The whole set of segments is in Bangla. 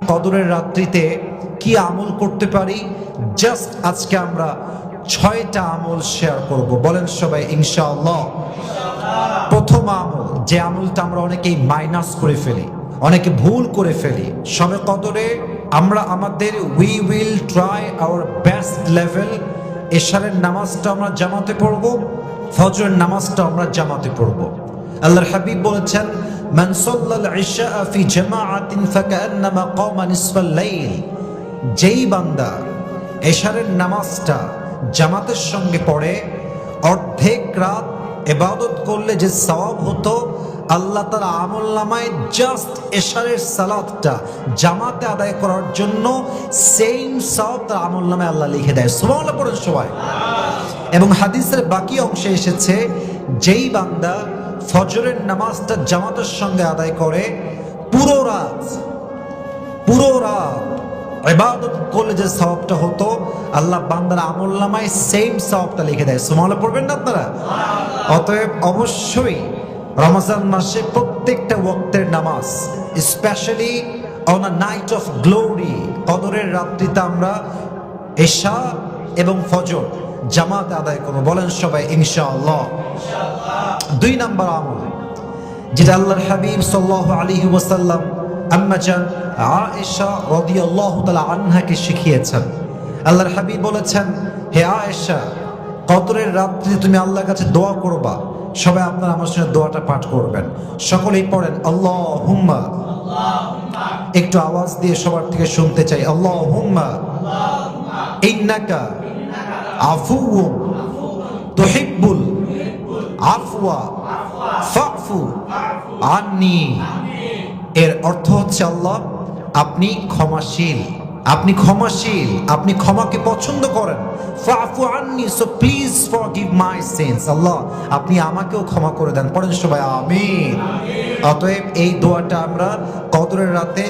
কদরের রাত্রিতে কি আমল করতে পারি, জাস্ট আজকে আমরা 6টা আমল শেয়ার করব। বলেন সবাই ইনশাআল্লাহ। প্রথম আমল, যে আমলটা আমরা অনেকেই মাইনাস করে ফেলি, অনেকে ভুল করে ফেলি, সবে কদরে আমরা আমাদের we will try our best level এশারের নামাজটা আমরা জামাতে পড়ব, ফজরের নামাজটা আমরা জামাতে পড়ব। আল্লাহর হাবিব বলেছেন, মান সাল্লাল ইশা ফি জামাআতিন ফাকান্নামা কামা নিসফাল লাইল, যেই বান্দা এশারের নামাজটা জামাতের সঙ্গে পড়ে অর্ধেক রাত ইবাদত করলে যে সওয়াব হতো, আল্লাহ তাআলা আমলনামায় জাস্ট এশারের সালাতটা জামাতে আদায় করার জন্য সেম সওয়াব তার আমলনামায় আল্লাহ লিখে দেয়। সুবহানাল্লাহ পড়েন সবাই। এবং হাদিসের বাকি অংশে এসেছে, যেই বান্দা ফজরের নামাজটা জামাতের সঙ্গে আদায় করে পুরো রাত ইবাদত করলে যে সওয়াবটা হতো, আল্লাহ বান্দার আমলনামায় সেম সওয়াবটা লিখে দেয়। সুবহানাল্লাহ পড়বেন না আপনারা? অতএব অবশ্যই রমজান মাসে প্রত্যেকটা ওয়াক্তের নামাজ, specially on a night of glory, কদরের রাত্রিতে আমরা এশা এবং ফজর জামাতে আদায় করব। বলেন সবাই ইনশাআল্লাহ। 2 নম্বর আমল, যেটা আল্লাহর হাবিব সাল্লাল্লাহু আলাইহি ওয়াসাল্লাম আম্মা জান আয়েশা রাদিয়াল্লাহু তাআলা আনহাকে শিখিয়েছেন। আল্লাহর হাবিব বলেছেন, হে আয়েশা, কদরের রাত্রিতে তুমি আল্লাহর কাছে দোয়া করবা। সবাই আপনারা আমার সঙ্গে দোয়াটা পাঠ করবেন। সকলেই পড়েন আল্লাহুম্মা, একটু আওয়াজ দিয়ে সবার থেকে শুনতে চাই, আল্লাহুম্মা ইন্নাকা আফুউন তুহিব্বুল আফওয়া ফাফু আন্নি। এর অর্থ হচ্ছে, আল্লাহ আপনি ক্ষমাশীল, আপনি ক্ষমাশীল, আপনি ক্ষমাকে পছন্দ করেন। ফাফু আন্নি, so please forgive my sins. আল্লাহ আপনি আমাকেও ক্ষমা করে দেন। পড়েন সবাই আমিন। অতএব এই দোয়াটা আমরা কদরের রাতে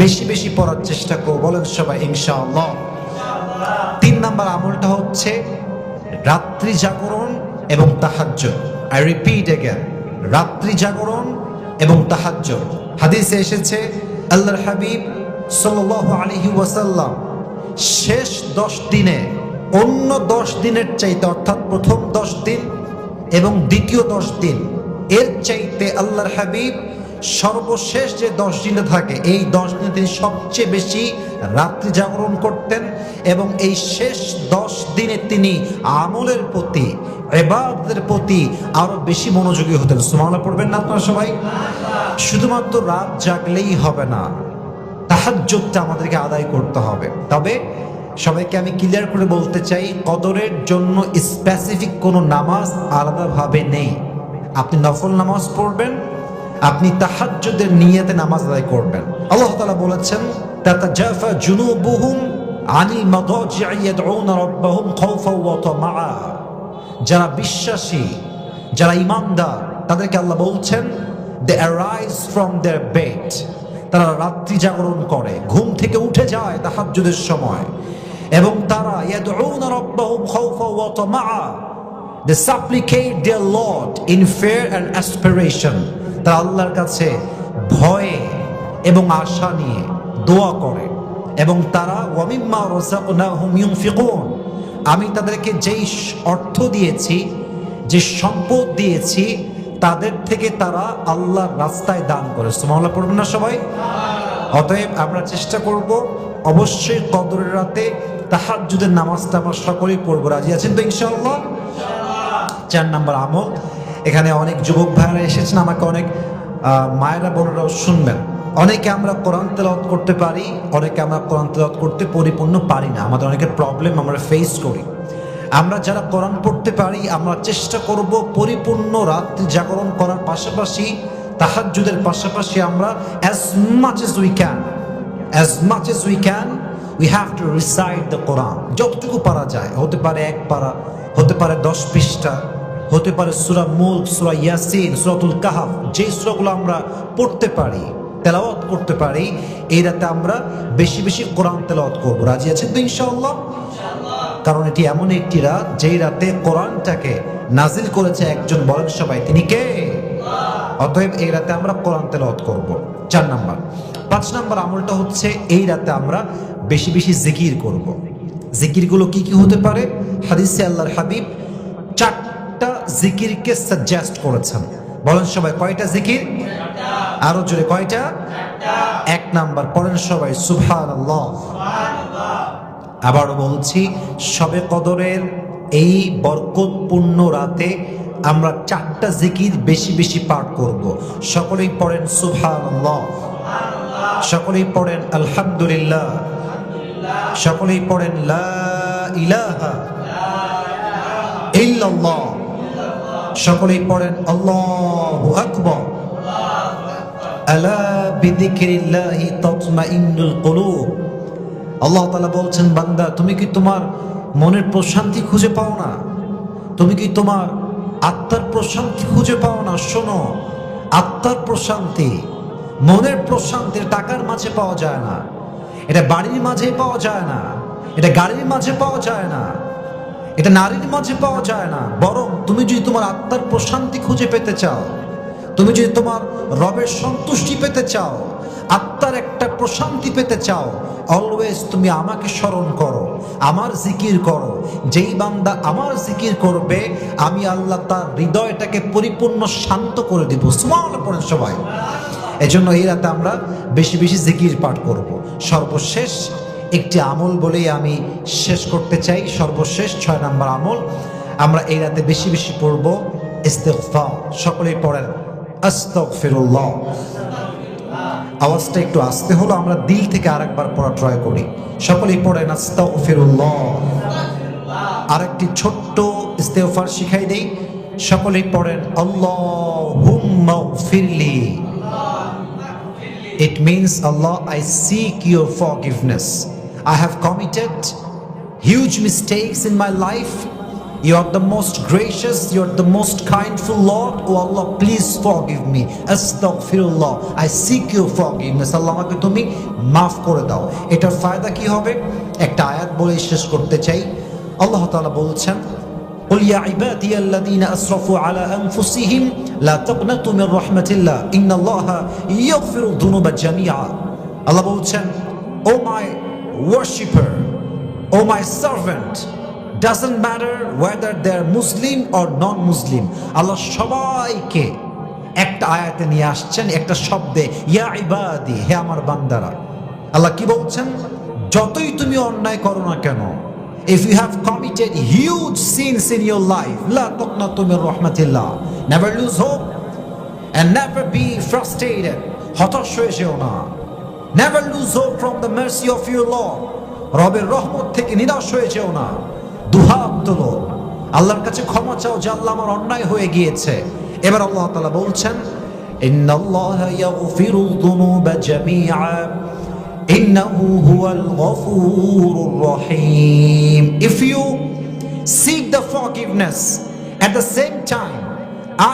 বেশি বেশি পড়ার চেষ্টা করব। বলেন সবাই ইনশাআল্লাহ। 3 নম্বর আমলটা হচ্ছে রাত্রি জাগরণ এবং তাহাজ্জুদ। আই রিপিট अगेन, রাত্রি জাগরণ এবং তাহাজ্জুদ। হাদিসে এসেছে, আল্লাহর হাবিব সাল্লাল্লাহু আলাইহি ওয়াসাল্লাম শেষ 10 দিনে অন্য 10 দিনের চাইতে, অর্থাৎ প্রথম 10 দিন এবং দ্বিতীয় 10 দিন এর চাইতে আল্লাহর হাবিব সর্বশেষ যে 10 দিনে থাকে, এই 10 দিনে তিনি সবচেয়ে বেশি রাত্রি জাগরণ করতেন এবং এই শেষ 10 দিনে তিনি আমলের প্রতি, ইবাদতের প্রতি আরো বেশি মনোযোগী হতেন। সুবহানাল্লাহ পড়বেন না আপনারা সবাই? শুধুমাত্র রাত জাগলেই হবে না, তাহাজ্জুদটা আমাদেরকে আদায় করতে হবে। তবে সবাইকে আমি ক্লিয়ার করে বলতে চাই, কদরের জন্য স্পেসিফিক কোনো নামাজ আলাদাভাবে নেই। আপনি নফল নামাজ পড়বেন, আপনি তাহাজ্জুদের নিয়তে নামাজ আদায় করবেন। আল্লাহ তাআলা বলেছেন, তাতাজাফা জুনুবুহুম আনিল মাদাজি'i ইয়াদউনা রাব্বাহুম খাওফাও ওয়া তামাআ। যারা বিশ্বাসী, যারা ঈমানদার, তাদেরকে আল্লাহ বলছেন, দে অ্যারাইজ ফ্রম দেয়ার বেড, তারা রাত্রি জাগরণ করে, ঘুম থেকে উঠে যায় তাহাজ্জুদের সময়, এবং তারা ইয়াদউনা রাব্বাহুম খাওফাও ওয়া তামাআ, they supplicate their Lord in fear and aspiration। তারা আল্লাহর কাছে ভয়ে এবং আশা নিয়ে দোয়া করে, এবং তারা ওয়া মিম্মা রাযাকনাহুম ইউনফিকুন, আমি তাদেরকে যেই অর্থ দিয়েছি, যে সম্পদ দিয়েছি, তাদের থেকে তারা আল্লাহর রাস্তায় দান করে। সুবহানাল্লাহ পড়বেন না সবাই? অতএব আমরা চেষ্টা করব অবশ্যই কদরের রাতে তাহাজ্জুদের নামাজটা আমরা সকলেই পড়ব। রাজি আছেন তো ইনশাআল্লাহ? 4 নম্বর আমল, এখানে অনেক যুবক ভাইরা এসেছেন, আমাকে অনেক মায়েরা বোনেরাও শুনবেন। অনেকে আমরা কোরআন তেলাওয়াত করতে পারি, অনেকে আমরা কোরআন তেলাওয়াত করতে পরিপূর্ণ পারি না। আমাদের অনেকের প্রবলেম আমরা ফেস করি। আমরা যারা কোরআন পড়তে পারি, আমরা চেষ্টা করব পরিপূর্ণ রাত্রি জাগরণ করার পাশাপাশি, তাহাজ্জুদের পাশাপাশি আমরা as much as we can we have to recite the Quran। যতটুকু পারা যায়, হতে পারে 1 পারা, হতে পারে 10 পৃষ্ঠা, হতে পারে সূরা মুলক, সূরা ইয়াসিন, সূরাতুল কাহফ, যে সূরাগুলো আমরা পড়তে পারি, তেলাওয়াত করতে পারি, এই রাতে আমরা বেশি বেশি কোরআন তেলাওয়াত করব। রাজি আছেন তো ইনশাআল্লাহ? কারণ এটি এমন একটি রাত যেই রাতে কোরআনটাকে নাজিল করেছে একজন, বলেন সবাই তিনি কে? অতএব এই রাতে আমরা কোরআন তেলাওয়াত করব। 4 নাম্বার, 5 নম্বর আমলটা হচ্ছে এই রাতে আমরা বেশি বেশি জিকির করব। জিকিরগুলো কি কি হতে পারে? হাদিসে আল্লাহর হাবিব 4টা জিকিরকে সাজেস্ট করেছেন। বলেন সবাই, কয়টা জিকির? আরো জোরে, কয়টা? 1 নাম্বার পড়েন সবাই সুবহানাল্লাহ। আবারও বলছি, শবে কদরের এই বরকতপূর্ণ রাতে আমরা 4টা জিকির বেশি বেশি পাঠ করব। সকলেই পড়েন সুবহানাল্লাহ, সকলেই পড়েন আলহামদুলিল্লাহ, সকলেই পড়েন লা ইলাহা ইল্লাল্লাহ, সকলেই পড়েন আল্লাহু আকবার। আলা বিযিকরিল্লাহি তাতমাইন্নুল কুলুব। আল্লাহ তাআলা বলছেন, বান্দা তুমি কি তোমার মনের প্রশান্তি খুঁজে পাও না? তুমি কি তোমার আত্মার প্রশান্তি খুঁজে পাও না? শোনো, আত্মার প্রশান্তি, মনের প্রশান্তি টাকার মাঝে পাওয়া যায় না, এটা বাড়ির মাঝে পাওয়া যায় না, এটা গাড়ির মাঝে পাওয়া যায় না, এটা নারীর মাঝে পাওয়া যায় না। বরং তুমি যদি তোমার আত্মার প্রশান্তি খুঁজে পেতে চাও, তুমি যদি তোমার রবের সন্তুষ্টি পেতে চাও, আত্মার একটা প্রশান্তি পেতে চাও, অলওয়েজ তুমি আমাকে স্মরণ করো, আমার জিকির করো। যেই বান্দা আমার জিকির করবে, আমি আল্লাহ তার হৃদয়টাকে পরিপূর্ণ শান্ত করে দিব। সুবহানাল্লাহ পড়েন সবাই। এজন্য এই রাতে আমরা বেশি বেশি জিকির পাঠ করব। সর্বশেষ একটি আমল বলেই আমি শেষ করতে চাই। সর্বশেষ 6 নম্বর আমল আমরা এই রাতে বেশি বেশি পড়ব ইস্তিগফার। সকলেই পড়েন আস্তাগফিরুল্লাহ। আওয়াজটা একটু আস্তে হলো, আমরা দিল থেকে আরেকবার পড়া ট্রাই করি। সকলেই পড়েন আস্তাগফিরুল্লাহ। আরেকটি ছোট্ট ইস্তিগফার শিখাই দেই, সকলেই পড়েন আল্লাহুম্মা গফিরলি। It means, Allah, I seek your forgiveness. I have committed huge mistakes in my life. You are the most gracious, you are the most kindful Lord. Oh Allah, please forgive me. Astaghfirullah. I seek your forgiveness. Allah, আমাকে তুমি মাফ করে দাও। এটার ফায়দা কি হবে? একটা আয়াত বলে শেষ করতে চাই। আল্লাহ তাআলা বলছেন, قل يا عبادي الذين أسرفوا على أنفسهم لا تقنطوا من رحمة الله إن الله يغفر الذنوب جميعا. Allah বলছেন, O my worshipper, O my servant, doesn't matter whether they're Muslim or non-Muslim. Allah সবাইকে একটা আয়াতে নিয়ে আসছেন, একটা শব্দে, ইয়া ইবাদি, হে আমার বান্দারা। আল্লাহ কি বলছেন? যতই তুমি অন্যায় করো না কেন, if you have committed huge sins in your life, la taqnatu min rahmatillah, never lose hope and never be frustrated. হতাশ হয়ে যেও না। Never lose hope from the mercy of your Lord. রবের রহমত থেকে নিরাশ হয়ে যেও না। দুহাত তোলো, আল্লাহর কাছে ক্ষমা চাও যে আল্লাহ আমার অন্যায় হয়ে গিয়েছে। এবার আল্লাহ তাআলা বলছেন, ইন্নাল্লাহা ইয়াগফিরুয যুনুবা জামিআ ইন্নাহু হুয়াল গফুরুর রহিম। If you seek the forgiveness at the same time,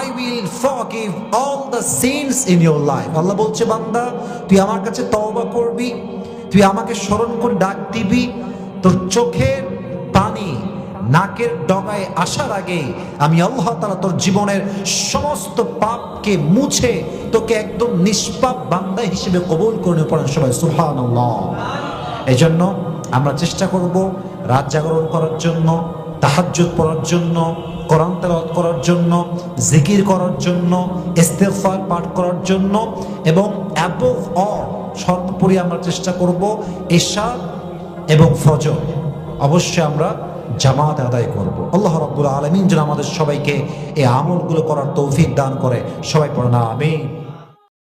I will forgive all the sins in your life. আল্লাহ বলছে, বান্দা তুই আমার কাছে তওবা করবি, তুই আমাকে স্মরণ করে ডাক দিবি, তোর চোখের পানি নাকের ডগায় আসার আগে আমি আল্লাহ তাআলা তোর জীবনের সমস্ত পাপকে মুছে তোকে একদম নিষ্পাপ বান্দা হিসেবে কবুল করে নেব। পড়েন সবাই সুবহানাল্লাহ। এজন্য আমরা চেষ্টা করব রাত জাগরণ করার জন্য, তাহাজ্জুদ পড়ার জন্য, কোরআন তেলাওয়াত করার জন্য, জিকির করার জন্য, ইস্তিগফার পাঠ করার জন্য, এবং অ্যাবভ অল সর্বোপরি আমরা চেষ্টা করব ইশা এবং ফজর অবশ্যই আমরা জামাত আদায় করব। আল্লাহ রাব্বুল আলামিন যেন আমাদের সবাইকে এই আমলগুলো করার তৌফিক দান করে। সবাই পড়ে না আমিন।